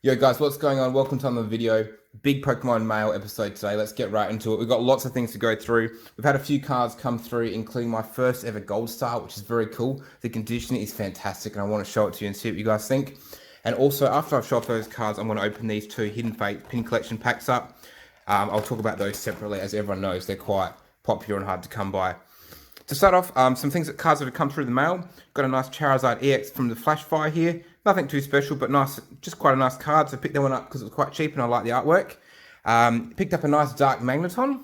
Yo guys, what's going on? Welcome to another video. Big Pokemon Mail episode today. Let's get right into it. We've got lots of things to go through. We've had a few cards come through, including my first ever Gold Star, which is very cool. The condition is fantastic, and I want to show it to you and see what you guys think. And also, after I've shown off those cards, I'm going to open these two Hidden Fate pin collection packs up. I'll talk about those separately. As everyone knows, they're quite popular and hard to come by. To start off, some cards that have come through the mail. Got a nice Charizard EX from the Flash Fire here. Nothing too special, but nice, just quite a nice card. So I picked that one up because it was quite cheap and I like the artwork. Picked up a nice Dark Magneton.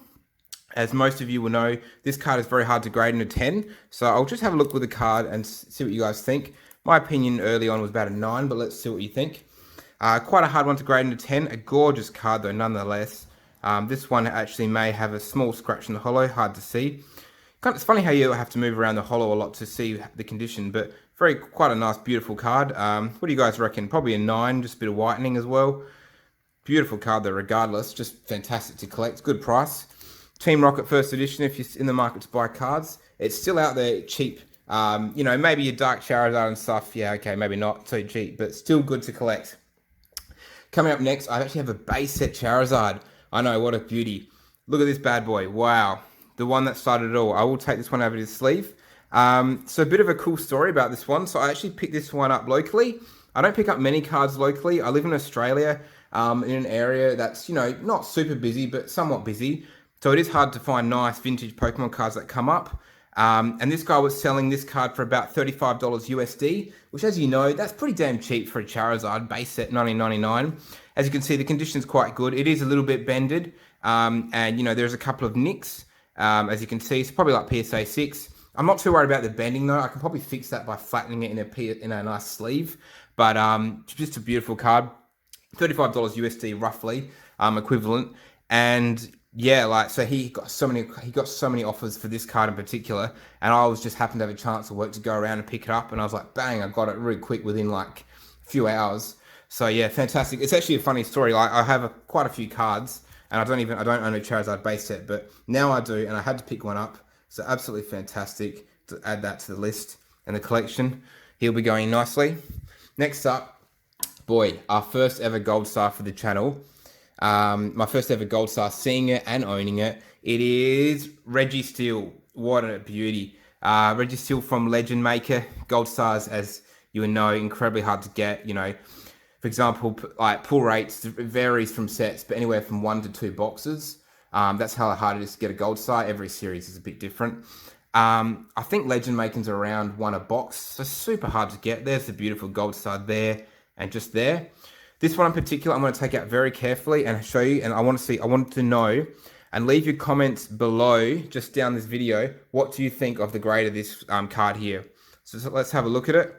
As most of you will know, this card is very hard to grade into 10. So I'll just have a look with the card and see what you guys think. My opinion early on was about a 9, but let's see what you think. Quite a hard one to grade into 10. A gorgeous card though, nonetheless. This one actually may have a small scratch in the holo, hard to see. It's funny how you have to move around the holo a lot to see the condition, but quite a nice, beautiful card. What do you guys reckon? Probably a 9, just a bit of whitening as well. Beautiful card though, regardless. Just fantastic to collect. Good price. Team Rocket First Edition, if you're in the market to buy cards. It's still out there cheap. You know, maybe your Dark Charizard and stuff. Yeah, okay, maybe not so cheap, but still good to collect. Coming up next, I actually have a base set Charizard. I know, what a beauty. Look at this bad boy. Wow. The one that started it all. I will take this one over to the sleeve. So a bit of a cool story about this one. So I actually picked this one up locally. I don't pick up many cards locally. I live in Australia, in an area that's, you know, not super busy, but somewhat busy. So it is hard to find nice vintage Pokemon cards that come up. And this guy was selling this card for about $35 USD, which, as you know, that's pretty damn cheap for a Charizard base set, $19.99. As you can see, the condition's quite good. It is a little bit bended, and, you know, there's a couple of nicks. As you can see, it's probably like PSA 6. I'm not too worried about the bending though. I can probably fix that by flattening it in a nice sleeve. But just a beautiful card. $35 USD roughly, equivalent. And yeah, like, so he got so many offers for this card in particular, and I was just happened to have a chance of work to go around and pick it up, and I was like, bang, I got it really quick within like a few hours. So yeah, fantastic. It's actually a funny story. Like, I have quite a few cards, and I don't own a Charizard base set, but now I do, and I had to pick one up. So absolutely fantastic to add that to the list and the collection. He'll be going nicely. Next up, boy, our first ever Gold Star for the channel. My first ever Gold Star, seeing it and owning it. It is Registeel. What a beauty. Registeel from Legend Maker. Gold Stars, as you would know, incredibly hard to get, you know. For example, like pull rates, it varies from sets, but anywhere from 1 to 2 boxes. That's how hard it is to get a Gold Star. Every series is a bit different. I think Legend Making's around 1 a box, so super hard to get. There's the beautiful Gold Star there and just there. This one in particular, I'm going to take out very carefully and show you, and I want to know, and leave your comments below, just down this video, what do you think of the grade of this card here. So let's have a look at it.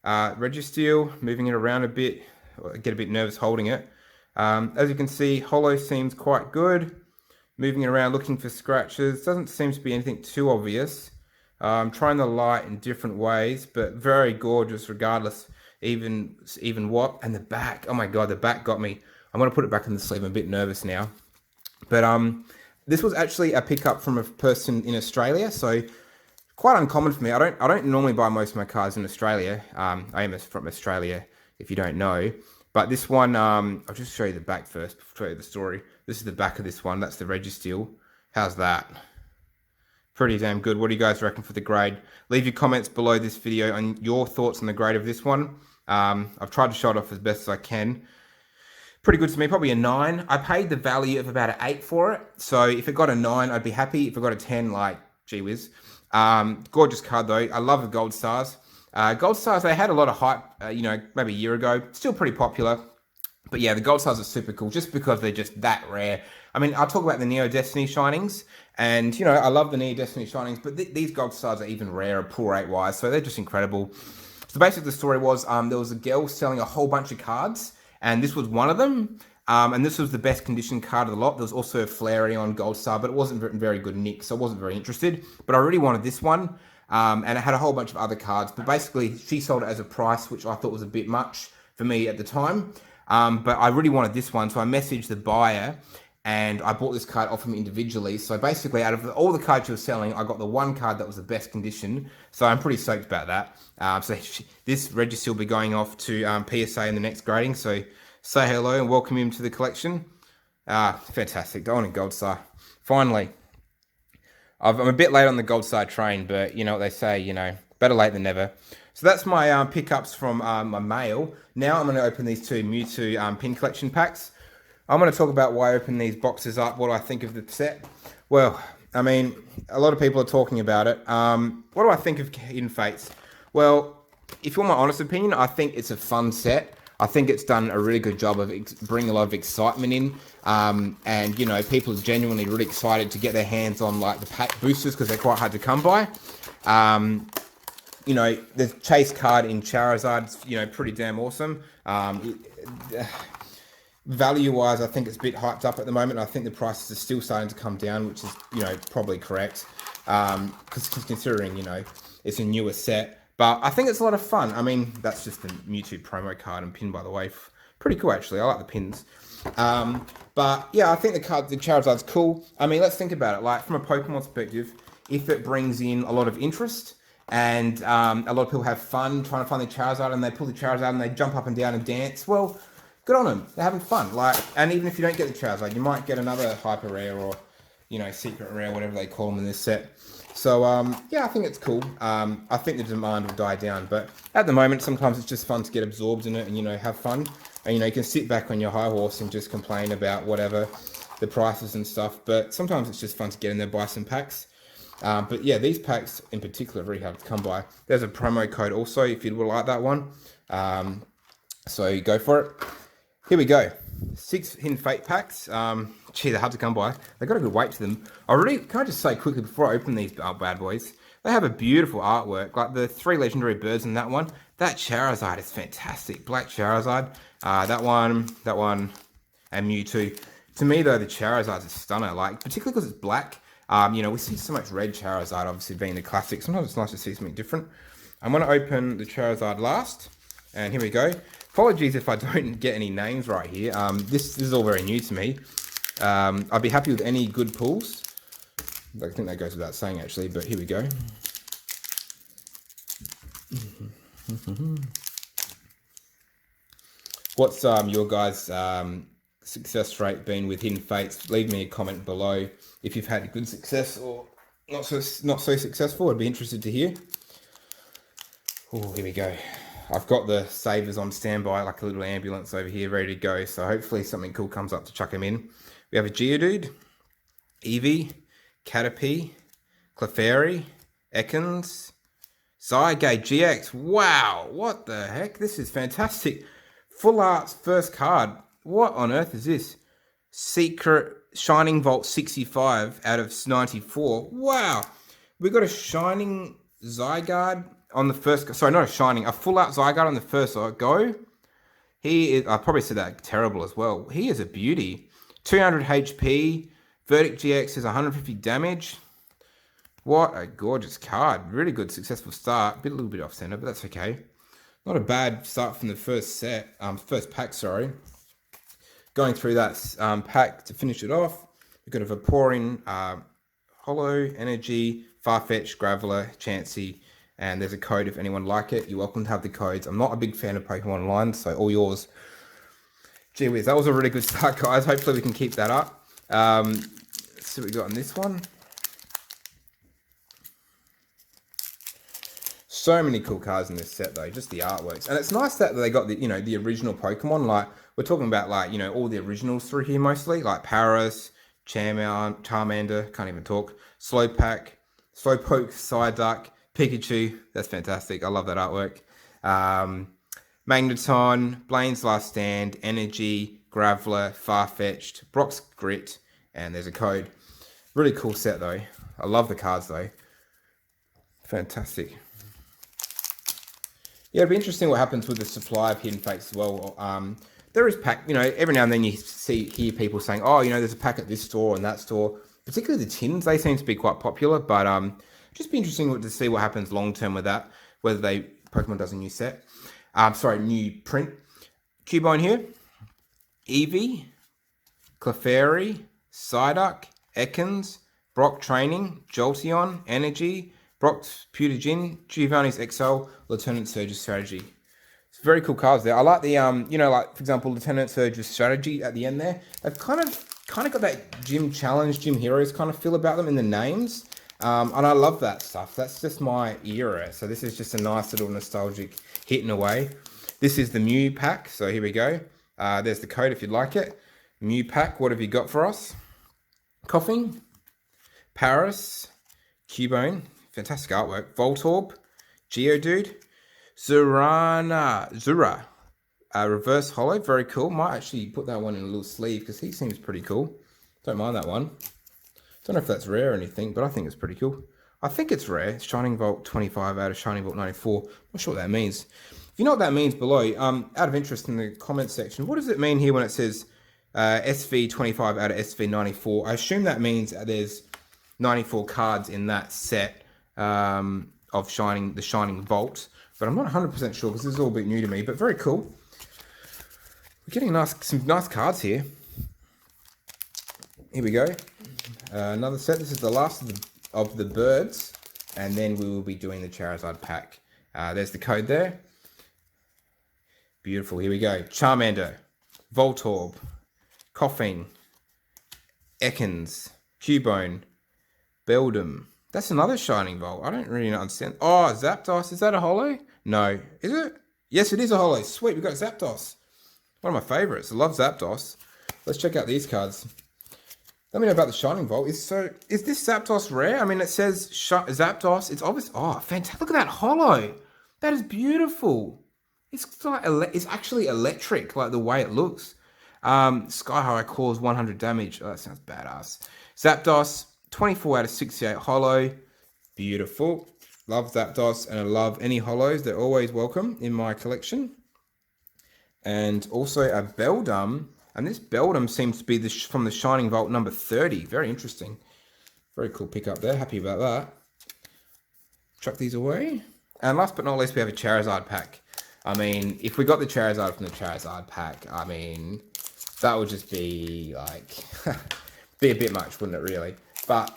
Registeel, moving it around a bit. I get a bit nervous holding it. As you can see, holo seems quite good. Moving it around, looking for scratches. Doesn't seem to be anything too obvious. Trying the light in different ways, but very gorgeous regardless. Even what? And the back. Oh my god, the back got me. I'm going to put it back in the sleeve. I'm a bit nervous now. But this was actually a pickup from a person in Australia, so quite uncommon for me. I don't normally buy most of my cards in Australia. I am from Australia, if you don't know. But this one, I'll just show you the back first, before I show you the story. This is the back of this one. That's the Registeel. How's that? Pretty damn good. What do you guys reckon for the grade? Leave your comments below this video on your thoughts on the grade of this one. I've tried to show it off as best as I can. Pretty good to me, probably a 9. I paid the value of about an 8 for it. So if it got a 9, I'd be happy. If it got a 10, like, gee whiz. Gorgeous card though. I love the Gold Stars. Gold Stars, they had a lot of hype, you know, maybe a year ago. Still pretty popular. But yeah, the Gold Stars are super cool just because they're just that rare. I mean, I'll talk about the Neo Destiny Shinings. And, you know, I love the Neo Destiny Shinings. But these Gold Stars are even rarer, pull rate wise. So they're just incredible. So basically the story was there was a girl selling a whole bunch of cards. And this was one of them. And this was the best conditioned card of the lot. There was also a Flareon Gold Star, but it wasn't very good nick. So I wasn't very interested. But I really wanted this one. And it had a whole bunch of other cards. But basically, she sold it as a price, which I thought was a bit much for me at the time. But I really wanted this one, so I messaged the buyer, and I bought this card off him individually. So basically, out of all the cards she was selling, I got the one card that was the best condition. So I'm pretty stoked about that. This Registeel will be going off to PSA in the next grading. So say hello and welcome him to the collection. Fantastic. Diamond and Gold Star. Finally. I'm a bit late on the Gold Star train, but you know what they say, you know, better late than never. So that's my pickups from my mail. Now I'm going to open these two Mewtwo pin collection packs. I'm going to talk about why I opened these boxes up, what do I think of the set. Well, I mean, a lot of people are talking about it. What do I think of Hidden Fates? Well, if you want my honest opinion, I think it's a fun set. I think it's done a really good job of bringing a lot of excitement in. And, you know, people are genuinely really excited to get their hands on, like, the pack boosters because they're quite hard to come by. You know, the chase card in Charizard's, you know, pretty damn awesome. Value-wise, I think it's a bit hyped up at the moment. I think the prices are still starting to come down, which is, you know, probably correct. Because considering, you know, it's a newer set. But I think it's a lot of fun. I mean, that's just the Mewtwo promo card and pin, by the way. Pretty cool, actually. I like the pins. But, yeah, I think the Charizard's cool. I mean, let's think about it. Like, from a Pokemon perspective, if it brings in a lot of interest and a lot of people have fun trying to find the Charizard and they pull the Charizard and they jump up and down and dance, well, good on them. They're having fun. Like, and even if you don't get the Charizard, you might get another Hyper Rare or, you know, Secret Rare, whatever they call them in this set. So, yeah, I think it's cool. I think the demand will die down. But at the moment, sometimes it's just fun to get absorbed in it and, you know, have fun. And, you know, you can sit back on your high horse and just complain about whatever, the prices and stuff. But sometimes it's just fun to get in there, buy some packs. But, yeah, these packs in particular are very hard to come by. There's a promo code also if you would like that one. So go for it. Here we go. 6 Hidden Fate packs. Gee, they're hard to come by. They've got a good weight to them. Can I just say quickly before I open these bad boys, they have a beautiful artwork. Like the 3 legendary birds in that one. That Charizard is fantastic. Black Charizard. That one, and Mewtwo. To me, though, the Charizard's a stunner. Like, particularly because it's black. You know, we see so much red Charizard, obviously being the classic. Sometimes it's nice to see something different. I'm going to open the Charizard last. And here we go. Apologies if I don't get any names right here. This is all very new to me. I'd be happy with any good pulls. I think that goes without saying, actually, but here we go. What's your guys' success rate been with Hidden Fates? Leave me a comment below if you've had good success or not so successful. I'd be interested to hear. Oh, here we go. I've got the savers on standby, like a little ambulance over here, ready to go. So hopefully something cool comes up to chuck him in. We have a Geodude, Eevee, Caterpie, Clefairy, Ekans, Zygarde GX. Wow, what the heck? This is fantastic. Full Art's first card. What on earth is this? Secret Shining Vault 65 out of 94. Wow. We got a Shining Zygarde on the first, sorry, not a Shining, a Full Art Zygarde on the first go. He is, I probably said that terrible as well. He is a beauty. 200 HP, Verdict GX is 150 damage. What a gorgeous card. Really good, successful start. A little bit off center, but that's okay. Not a bad start from the first first pack, sorry. Going through that pack to finish it off, we've got a Vaporeon, Hollow, Energy, Farfetch, Graveler, Chansey, and there's a code if anyone like it. You're welcome to have the codes. I'm not a big fan of Pokemon Online, so all yours. Gee whiz, that was a really good start, guys. Hopefully we can keep that up. Let's see what we got on this one. So many cool cards in this set, though. Just the artworks, and it's nice that they got the, you know, the original Pokemon. Like we're talking about, like, you know, all the originals through here mostly, like Paras, Charmander, can't even talk, Slowpoke, Psyduck, Pikachu. That's fantastic. I love that artwork. Magneton, Blaine's Last Stand, Energy, Graveler, Farfetched, Brock's Grit, and there's a code. Really cool set, though. I love the cards, though. Fantastic. Yeah, it'll be interesting what happens with the supply of Hidden Fates as well. There is pack, you know, every now and then you hear people saying, oh, you know, there's a pack at this store and that store. Particularly the tins, they seem to be quite popular, but just be interesting to see what happens long term with that, whether Pokemon does a new set. New print. Cubone here. Eevee, Clefairy, Psyduck, Ekans, Brock Training, Jolteon, Energy, Brock's Pewter Gin, Giovanni's XL, Lieutenant Surge's Strategy. It's very cool cards there. I like the you know, like for example, Lieutenant Surge's strategy at the end there. They've kind of got that Gym Challenge, Gym Heroes kind of feel about them in the names. And I love that stuff. That's just my era. So this is just a nice little nostalgic hit in a way. This is the Mew pack. So here we go. There's the code if you'd like it. Mew pack. What have you got for us? Coughing, Paris, Cubone, fantastic artwork. Voltorb, Geodude, Zura, reverse holo, very cool. Might actually put that one in a little sleeve because he seems pretty cool. Don't mind that one. Don't know if that's rare or anything, but I think it's pretty cool. I think it's rare. Shining Volt 25 out of Shining Volt 94. Not sure what that means. If you know what that means below, out of interest in the comment section, what does it mean here when it says SV 25 out of SV 94? I assume that means there's 94 cards in that set of the Shining Vault, but I'm not 100% sure because this is all a bit new to me, but very cool. We're getting some nice cards here. Here we go. Another set. This is the last of the birds, and then we will be doing the Charizard pack. There's the code there. Beautiful. Here we go. Charmander, Voltorb, Coughing, Ekans, Cubone, Beldum. That's another Shining Volt. I don't really understand. Oh, Zapdos. Is that a holo? No. Is it? Yes, it is a holo. Sweet. We've got Zapdos. One of my favorites. I love Zapdos. Let's check out these cards. Let me know about the Shining Volt. Is this Zapdos rare? I mean, it says Zapdos. It's obvious. Oh, fantastic. Look at that holo. That is beautiful. It's like it's actually electric, like the way it looks. Sky High cause 100 damage. Oh, that sounds badass. Zapdos, 24 out of 68 holo. Beautiful. Love Zapdos, and I love any holos. They're always welcome in my collection. And also a Beldum. And this Beldum seems to be from the Shining Vault number 30. Very interesting. Very cool pickup there. Happy about that. Chuck these away. And last but not least, we have a Charizard pack. I mean, if we got the Charizard from the Charizard pack, I mean, that would just be like, be a bit much, wouldn't it really? But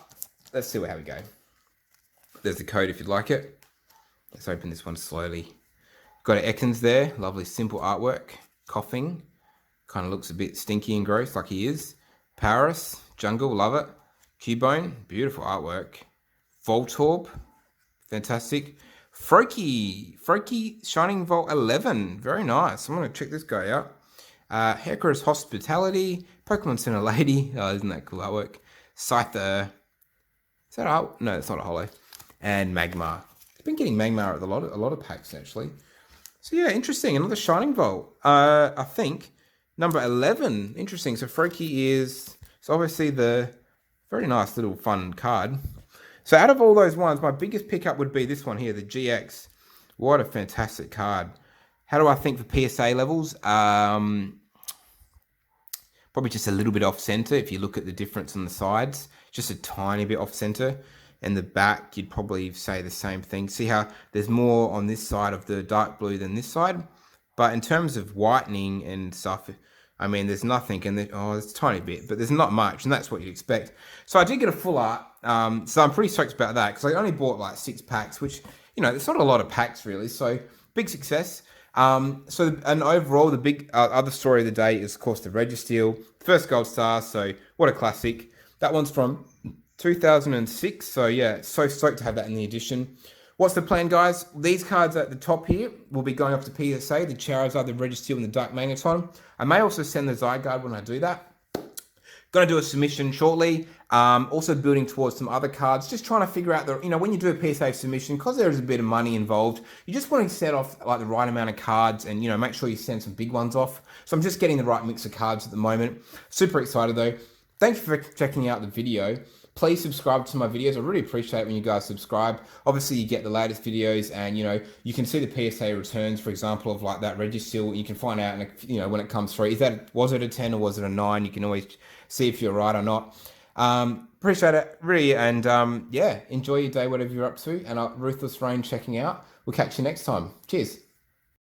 let's see how we go. There's the code if you'd like it. Let's open this one slowly. Got an Ekans there. Lovely, simple artwork. Coughing. Kind of looks a bit stinky and gross like he is. Paris, Jungle, love it. Cubone, beautiful artwork. Voltorb, fantastic. Froakie, Shining Volt 11, very nice. I'm going to check this guy out. Hecker's Hospitality, Pokemon Center Lady, oh, isn't that cool artwork? Scyther, is that out? No, it's not a holo. And Magmar. I've been getting Magmar at a lot of packs actually. So yeah, interesting. Another Shining Volt. I think. Number 11, interesting. So Froakie is, so obviously the very nice little fun card. So out of all those ones, my biggest pickup would be this one here, the GX. What a fantastic card. How do I think for PSA levels? Probably just a little bit off center if you look at the difference on the sides. Just a tiny bit off center. And the back, you'd probably say the same thing. See how there's more on this side of the dark blue than this side? But in terms of whitening and stuff, I mean, there's nothing, and there's a tiny bit, but there's not much, and that's what you'd expect. So I did get a full art, so I'm pretty stoked about that, because I only bought like 6 packs, which, you know, it's not a lot of packs really, so big success. And overall, the big other story of the day is, of course, the Registeel, first Gold Star, so what a classic. That one's from 2006, so yeah, so stoked to have that in the edition. What's the plan, guys? These cards at the top here will be going off to PSA, the Charizard, the Registeel, and the Dark Magneton. I may also send the Zygarde when I do that. Going to do a submission shortly. Also building towards some other cards. Just trying to figure out, when you do a PSA submission, because there is a bit of money involved, you just want to set off like the right amount of cards and, make sure you send some big ones off. So I'm just getting the right mix of cards at the moment. Super excited though. Thank you for checking out the video. Please subscribe to my videos. I really appreciate it when you guys subscribe. Obviously, you get the latest videos, and you can see the PSA returns, for example, of like that Registeel. You can find out, when it comes through. Was it a 10 or was it a 9? You can always see if you're right or not. Appreciate it, really, and yeah, enjoy your day, whatever you're up to. And Ruthless Rain checking out. We'll catch you next time. Cheers.